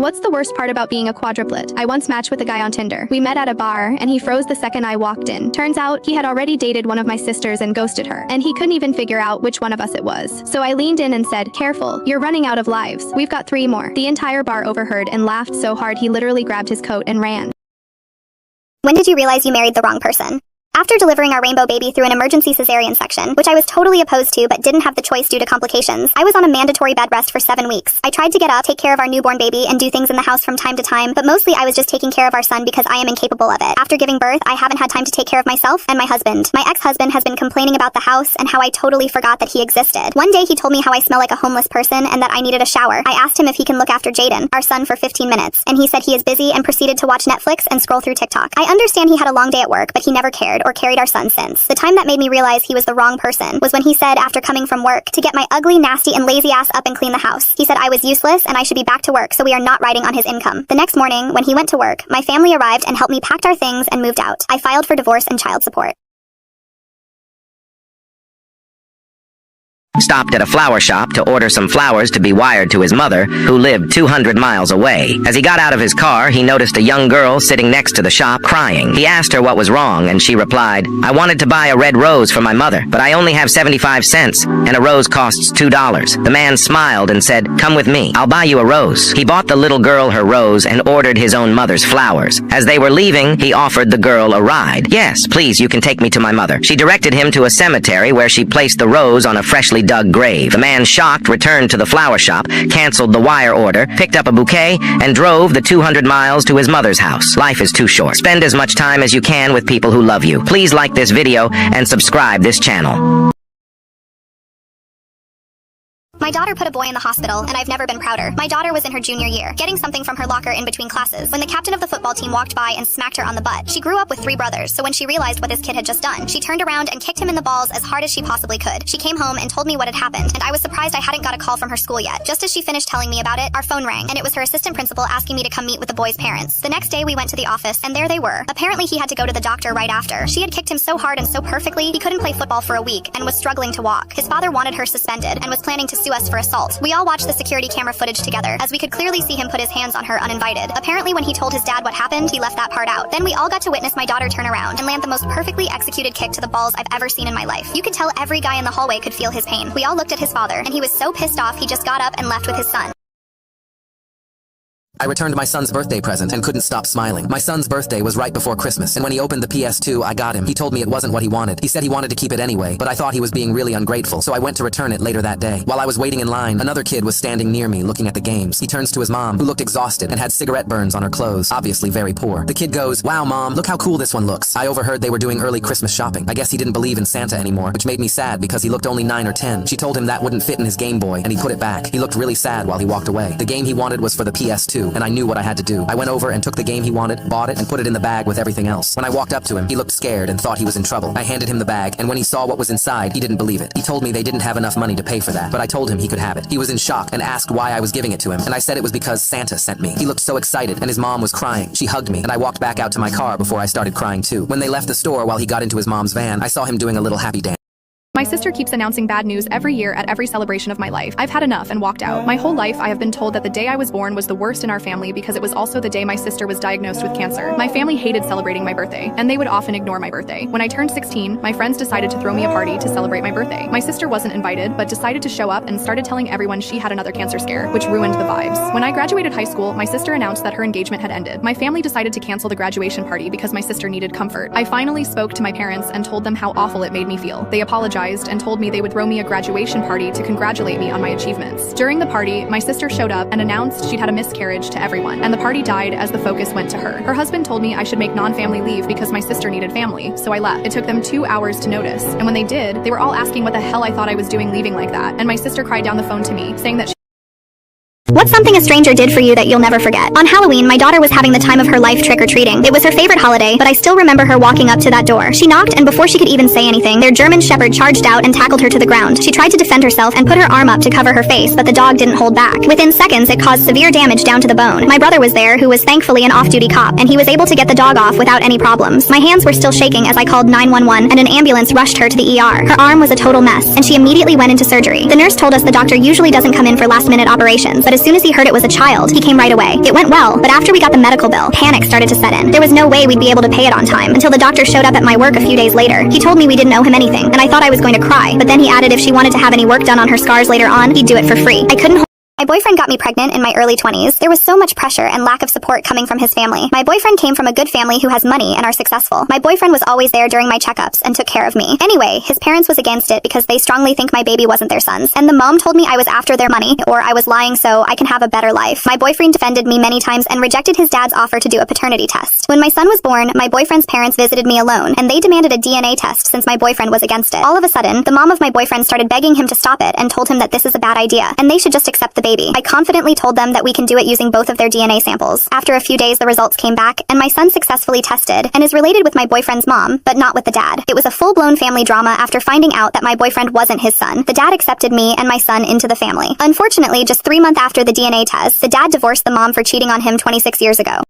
What's the worst part about being a quadruplet? I once matched with a guy on Tinder. We met at a bar, and he froze the second I walked in. Turns out, he had already dated one of my sisters and ghosted her. And he couldn't even figure out which one of us it was. So I leaned in and said, "Careful, you're running out of lives. We've got 3 more." The entire bar overheard and laughed so hard he literally grabbed his coat and ran. When did you realize you married the wrong person? After delivering our rainbow baby through an emergency cesarean section, which I was totally opposed to but didn't have the choice due to complications, I was on a mandatory bed rest for 7 weeks. I tried to get up, take care of our newborn baby, and do things in the house from time to time, but mostly I was just taking care of our son because I am incapable of it. After giving birth, I haven't had time to take care of myself and my husband. My ex-husband has been complaining about the house and how I totally forgot that he existed. One day he told me how I smell like a homeless person and that I needed a shower. I asked him if he can look after Jaden, our son, for 15 minutes, and he said he is busy and proceeded to watch Netflix and scroll through TikTok. I understand he had a long day at work, but he never cared or carried our son since. The time that made me realize he was the wrong person was when he said, after coming from work, to get my ugly, nasty, and lazy ass up and clean the house. He said I was useless and I should be back to work, so we are not riding on his income. The next morning, when he went to work, my family arrived and helped me pack our things and moved out. I filed for divorce and child support. Stopped at a flower shop to order some flowers to be wired to his mother, who lived 200 miles away. As he got out of his car, he noticed a young girl sitting next to the shop crying. He asked her what was wrong, and she replied, "I wanted to buy a red rose for my mother, but I only have 75 cents, and a rose costs $2. The man smiled and said, "Come with me. I'll buy you a rose." He bought the little girl her rose and ordered his own mother's flowers. As they were leaving, he offered the girl a ride. "Yes, please, you can take me to my mother." She directed him to a cemetery where she placed the rose on a freshly dug grave. The man, shocked, returned to the flower shop, canceled the wire order, picked up a bouquet, and drove the 200 miles to his mother's house. Life is too short. Spend as much time as you can with people who love you. Please like this video and subscribe this channel. My daughter put a boy in the hospital, and I've never been prouder. My daughter was in her junior year, getting something from her locker in between classes, when the captain of the football team walked by and smacked her on the butt. She grew up with 3 brothers, so when she realized what this kid had just done, she turned around and kicked him in the balls as hard as she possibly could. She came home and told me what had happened, and I was surprised I hadn't got a call from her school yet. Just as she finished telling me about it, our phone rang, and it was her assistant principal asking me to come meet with the boy's parents. The next day we went to the office, and there they were. Apparently he had to go to the doctor right after. She had kicked him so hard and so perfectly, he couldn't play football for a week and was struggling to walk. His father wanted her suspended and was planning to sue us for assault. We all watched the security camera footage together, as we could clearly see him put his hands on her uninvited. Apparently when he told his dad what happened, he left that part out. Then we all got to witness my daughter turn around and land the most perfectly executed kick to the balls I've ever seen in my life. You could tell every guy in the hallway could feel his pain. We all looked at his father, and he was so pissed off he just got up and left with his son. I returned my son's birthday present and couldn't stop smiling. My son's birthday was right before Christmas, and when he opened the PS2 I got him, he told me it wasn't what he wanted. He said he wanted to keep it anyway, but I thought he was being really ungrateful, so I went to return it later that day. While I was waiting in line, another kid was standing near me looking at the games. He turns to his mom, who looked exhausted and had cigarette burns on her clothes, obviously very poor. The kid goes, "Wow, Mom, look how cool this one looks." I overheard they were doing early Christmas shopping. I guess he didn't believe in Santa anymore, which made me sad because he looked only 9 or 10. She told him that wouldn't fit in his Game Boy, and he put it back. He looked really sad while he walked away. The game he wanted was for the PS2, and I knew what I had to do. I went over and took the game he wanted, bought it, and put it in the bag with everything else. When I walked up to him, he looked scared and thought he was in trouble. I handed him the bag, and when he saw what was inside, he didn't believe it. He told me they didn't have enough money to pay for that, but I told him he could have it. He was in shock and asked why I was giving it to him, and I said it was because Santa sent me. He looked so excited, and his mom was crying. She hugged me, and I walked back out to my car before I started crying too. When they left the store while he got into his mom's van, I saw him doing a little happy dance. My sister keeps announcing bad news every year at every celebration of my life. I've had enough and walked out. My whole life I have been told that the day I was born was the worst in our family because it was also the day my sister was diagnosed with cancer. My family hated celebrating my birthday, and they would often ignore my birthday. When I turned 16, my friends decided to throw me a party to celebrate my birthday. My sister wasn't invited, but decided to show up and started telling everyone she had another cancer scare, which ruined the vibes. When I graduated high school, my sister announced that her engagement had ended. My family decided to cancel the graduation party because my sister needed comfort. I finally spoke to my parents and told them how awful it made me feel. They apologized and told me they would throw me a graduation party to congratulate me on my achievements. During the party, my sister showed up and announced she'd had a miscarriage to everyone, and the party died as the focus went to her. Her husband told me I should make non-family leave because my sister needed family, so I left. It took them 2 hours to notice, and when they did, they were all asking what the hell I thought I was doing leaving like that, and my sister cried down the phone to me, saying that What's something a stranger did for you that you'll never forget? On Halloween, my daughter was having the time of her life trick-or-treating. It was her favorite holiday, but I still remember her walking up to that door. She knocked, and before she could even say anything, their German Shepherd charged out and tackled her to the ground. She tried to defend herself and put her arm up to cover her face, but the dog didn't hold back. Within seconds, it caused severe damage down to the bone. My brother was there, who was thankfully an off-duty cop, and he was able to get the dog off without any problems. My hands were still shaking as I called 911, and an ambulance rushed her to the ER. Her arm was a total mess, and she immediately went into surgery. The nurse told us the doctor usually doesn't come in for last-minute operations, but as soon as he heard it was a child, he came right away. It went well, but after we got the medical bill, panic started to set in. There was no way we'd be able to pay it on time until the doctor showed up at my work a few days later. He told me we didn't owe him anything, and I thought I was going to cry, but then he added if she wanted to have any work done on her scars later on, he'd do it for free. I couldn't. My boyfriend got me pregnant in my early 20s. There was so much pressure and lack of support coming from his family. My boyfriend came from a good family who has money and are successful. My boyfriend was always there during my checkups and took care of me. Anyway, his parents was against it because they strongly think my baby wasn't their son's. And the mom told me I was after their money, or I was lying so I can have a better life. My boyfriend defended me many times and rejected his dad's offer to do a paternity test. When my son was born, my boyfriend's parents visited me alone, and they demanded a DNA test since my boyfriend was against it. All of a sudden, the mom of my boyfriend started begging him to stop it and told him that this is a bad idea, and they should just accept the baby. I confidently told them that we can do it using both of their DNA samples. After a few days, the results came back, and my son successfully tested and is related with my boyfriend's mom, but not with the dad. It was a full-blown family drama after finding out that my boyfriend wasn't his son. The dad accepted me and my son into the family. Unfortunately, just 3 months after the DNA test, the dad divorced the mom for cheating on him 26 years ago.